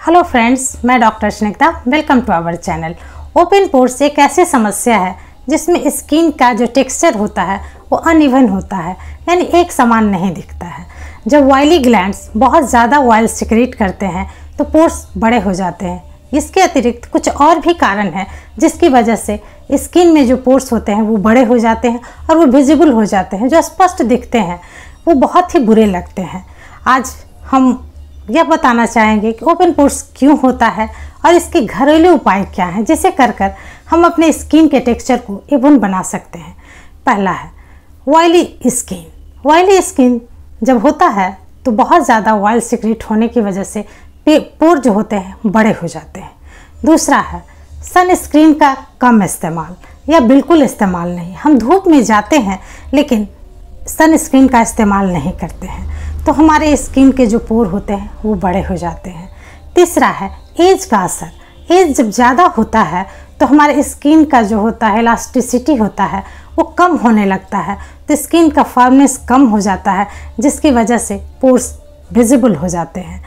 Hello friends, मैं doctor Snigdha. Welcome to our channel. Open pores एक ऐसी समस्या है जिसमें स्किन का जो टेक्सचर होता है वो अनइवन होता है, यानी एक समान नहीं दिखता है। जब ऑयली ग्लैंड्स बहुत ज़्यादा ऑयल सिक्रीट करते हैं तो पोर्स बड़े हो जाते हैं। इसके अतिरिक्त कुछ और भी कारण है जिसकी वजह से स्किन में जो पोर्स होते हैं वो बड़े हो जाते हैं और वो विजिबल हो जाते हैं, जो स्पष्ट दिखते हैं वो बहुत ही बुरे लगते हैं। आज हम यह बताना चाहेंगे कि ओपन पोर्स क्यों होता है और इसके घरेलू उपाय क्या हैं, जिसे कर हम अपने स्किन के टेक्सचर को इवन बना सकते हैं। पहला है ऑयली स्किन। ऑयली स्किन जब होता है तो बहुत ज़्यादा ऑयल सिक्रीट होने की वजह से पोर जो होते हैं बड़े हो जाते हैं। दूसरा है सनस्क्रीन का कम इस्तेमाल या बिल्कुल इस्तेमाल नहीं। हम धूप में जाते हैं लेकिन सनस्क्रीन का इस्तेमाल नहीं करते हैं तो हमारे स्किन के जो पोर होते हैं वो बड़े हो जाते हैं। तीसरा है एज का असर। एज जब ज़्यादा होता है तो हमारे स्किन का जो होता है इलास्टिसिटी होता है वो कम होने लगता है, तो स्किन का फर्मनेस कम हो जाता है, जिसकी वजह से पोर्स विजिबल हो जाते हैं।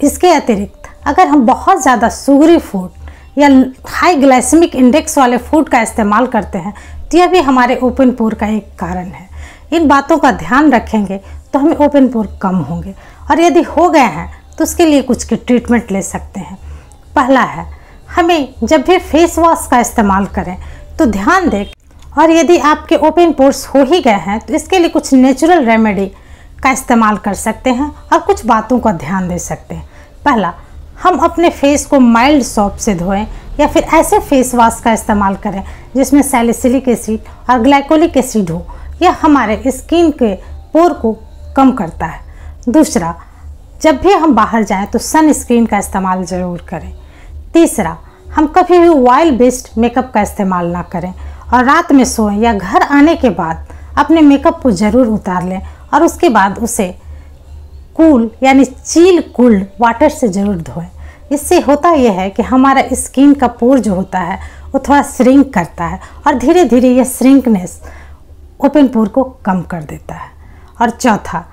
इसके अतिरिक्त अगर हम बहुत ज़्यादा शुगरी फूड या हाई ग्लाइसेमिक इंडेक्स वाले फूड का इस्तेमाल करते हैं तो यह भी हमारे ओपन पोर का एक कारण है। इन बातों का ध्यान रखेंगे तो हमें ओपन पोर कम होंगे, और यदि हो गए हैं तो उसके लिए कुछ की ट्रीटमेंट ले सकते हैं। पहला है हमें जब भी फेस वॉश का इस्तेमाल करें तो ध्यान दें, और यदि आपके ओपन पोर्स हो ही गए हैं तो इसके लिए कुछ नेचुरल रेमेडी का इस्तेमाल कर सकते हैं और कुछ बातों का ध्यान दे सकते हैं। पहला, हम अपने फेस को माइल्ड सोप से धोएं या फिर ऐसे फेस वॉश का इस्तेमाल करें जिसमें सैलिसिलिक एसिड और ग्लाइकोलिक एसिड हो। यह हमारे स्किन के पोर को कम करता है। दूसरा, जब भी हम बाहर जाएं तो सनस्क्रीन का इस्तेमाल ज़रूर करें। तीसरा, हम कभी भी ऑयल बेस्ड मेकअप का इस्तेमाल ना करें, और रात में सोएं या घर आने के बाद अपने मेकअप को ज़रूर उतार लें और उसके बाद उसे कूल यानी चिल कूल्ड वाटर से ज़रूर धोएं। इससे होता यह है कि हमारा स्किन का पोर जो होता है वो थोड़ा श्रिंक करता है और धीरे धीरे यह श्रिंकनेस ओपन पोर को कम कर देता है। और चौथा,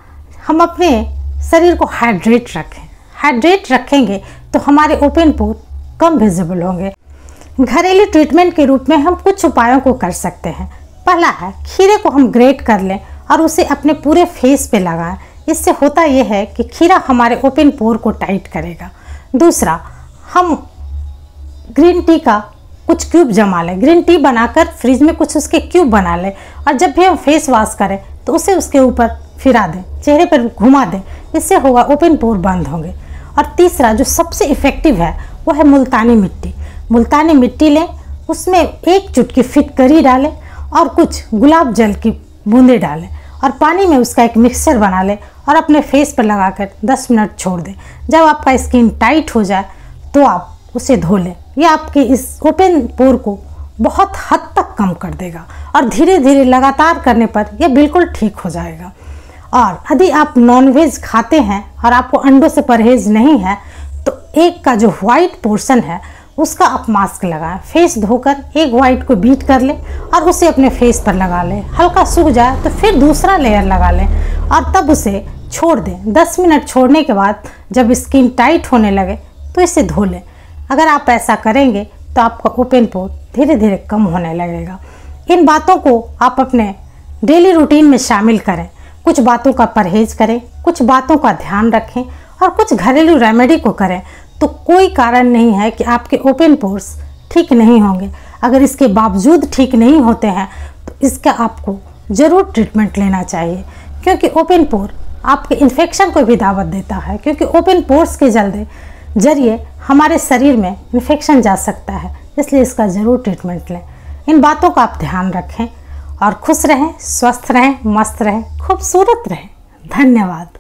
हम अपने शरीर को हाइड्रेट रखें। हाइड्रेट रखेंगे तो हमारे ओपन पोर कम विजिबल होंगे। घरेलू ट्रीटमेंट के रूप में हम कुछ उपायों को कर सकते हैं। पहला है खीरे को हम ग्रेट कर लें और उसे अपने पूरे फेस पे लगाएं। इससे होता यह है कि खीरा हमारे ओपन पोर को टाइट करेगा। दूसरा, हम ग्रीन टी का कुछ क्यूब जमा लें। ग्रीन टी बनाकर फ्रिज में कुछ उसके क्यूब बना लें और जब भी हम फेस वॉश करें तो उसे उसके ऊपर फिरा दें, चेहरे पर घुमा दें। इससे होगा ओपन पोर बंद होंगे। और तीसरा जो सबसे इफ़ेक्टिव है वो है मुल्तानी मिट्टी। मुल्तानी मिट्टी लें, उसमें एक चुटकी फिटकरी डालें और कुछ गुलाब जल की बूंदें डालें और पानी में उसका एक मिक्सचर बना लें और अपने फेस पर लगाकर 10 मिनट छोड़ दें। जब आपका स्किन टाइट हो जाए तो आप उसे धो लें। यह आपके इस ओपन पोर को बहुत हद तक कम कर देगा और धीरे धीरे लगातार करने पर यह बिल्कुल ठीक हो जाएगा। और यदि आप नॉनवेज खाते हैं और आपको अंडों से परहेज नहीं है तो एक का जो वाइट पोर्शन है उसका आप मास्क लगाएं। फेस धोकर एक वाइट को बीट कर लें और उसे अपने फेस पर लगा लें। हल्का सूख जाए तो फिर दूसरा लेयर लगा लें और तब उसे छोड़ दें। 10 मिनट छोड़ने के बाद जब स्किन टाइट होने लगे तो इसे धो लें। अगर आप ऐसा करेंगे तो आपका ओपन पोर धीरे धीरे कम होने लगेगा। इन बातों को आप अपने डेली रूटीन में शामिल करें। कुछ बातों का परहेज करें, कुछ बातों का ध्यान रखें और कुछ घरेलू रेमेडी को करें तो कोई कारण नहीं है कि आपके ओपन पोर्स ठीक नहीं होंगे। अगर इसके बावजूद ठीक नहीं होते हैं तो इसका आपको ज़रूर ट्रीटमेंट लेना चाहिए, क्योंकि ओपन पोर आपके इन्फेक्शन को भी दावत देता है, क्योंकि ओपन पोर्स के जरिए हमारे शरीर में इन्फेक्शन जा सकता है। इसलिए इसका ज़रूर ट्रीटमेंट लें। इन बातों का आप ध्यान रखें और खुश रहें, स्वस्थ रहें, मस्त रहें, खूबसूरत रहें। धन्यवाद।